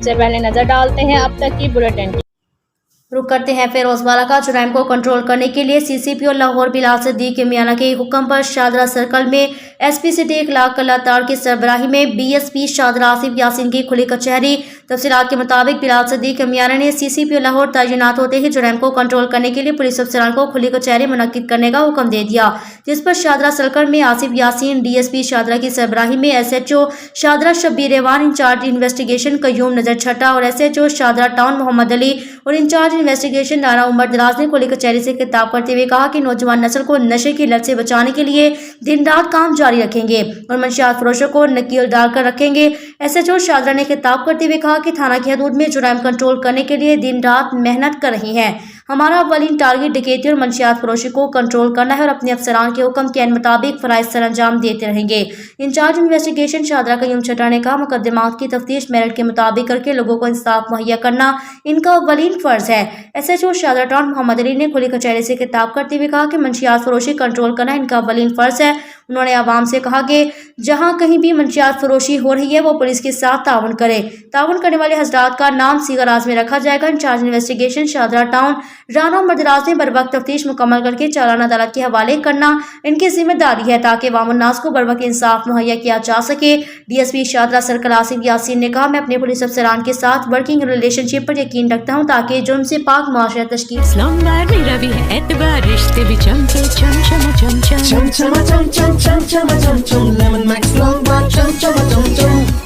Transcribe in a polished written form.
سب سے پہلے نظر ڈالتے ہیں اب تک کی بلیٹن کی۔ رخ کرتے ہیں فیروز والا کا۔ جرائم کو کنٹرول کرنے کے لیے سی سی پی او لاہور بلال صدیق میانہ کے حکم پر شاہدرہ سرکل میں ایس پی سٹی اخلاق اللہ تار کی سربراہی میں B S P Shahdara Asif Yasin کی کھلی کچہری۔ تفصیلات کے مطابق بلال صدیق میانہ نے سی سی پی او لاہور تعینات ہوتے ہی جرائم کو کنٹرول کرنے کے لیے پولیس افسران کو کھلی کچہری منعقد کرنے کا حکم دے دیا، جس پر شاہدرہ سرکل میں Asif Yasin D S P Shahdara کی سربراہی میں S H O Shahdara Shabbir Awan incharge investigation Qayyum Nazar Chattha اور S H O Shahdara town Muhammad Ali اور انچارج انویسٹیگیشن رانا عمر دراز نے کھلی کچہری سے خطاب کرتے ہوئے کہا کہ نوجوان نسل کو نشے کی لت سے بچانے کے لیے دن رات کام جاری رکھیں گے اور منشیات فروشوں کو نکیل ڈال کر رکھیں گے۔ ایس ایچ او شاہدرہ نے خطاب کرتے ہوئے کہا کہ تھانہ کی حدود میں جرائم کنٹرول کرنے کے لیے دن رات محنت کر رہی ہیں۔ ہمارا اولین ٹارگٹ ڈکیتی اور منشیات فروشی کو کنٹرول کرنا ہے اور اپنے افسران کے حکم کے مطابق فرائض سر انجام دیتے رہیں گے۔ انچارج انویسٹیگیشن شاہدرہ قیوم چھٹا نے کہا مقدمات کی تفتیش میرٹ کے مطابق کر کے لوگوں کو انصاف مہیا کرنا ان کا اولین فرض ہے۔ S H O Shahdara town Muhammad Ali نے کھلی کچہری سے خطاب کرتے ہوئے کہا کہ منشیات فروشی کنٹرول کرنا ان کا اولین فرض ہے۔ انہوں نے عوام سے کہا کہ جہاں کہیں بھی منشیات فروشی ہو رہی ہے وہ پولیس کے ساتھ تعاون کرے۔ تعاون کرنے والے حضرات کا نام سیغہ راز میں رکھا جائے گا۔ Incharge investigation Shahdara town Rana Umar Daraz نے بروقت تفتیش مکمل کر کے چالان عدالت کے حوالے کرنا ان کی ذمہ داری ہے تاکہ عوام الناس کو بروقت انصاف مہیا کیا جا سکے۔ D S P Shahdara circle Asif Yasin نے کہا میں اپنے پولیس افسران کے ساتھ ورکنگ ریلیشن شپ پر یقین رکھتا ہوں تاکہ جرم سے پاک معاشرہ تشکیل میرا بھی ہے اعتبار رشتے بھی چمکے cham cham cham cham cham cham cham cham cham cham cham cham lemon Max long بار چم چم چم چم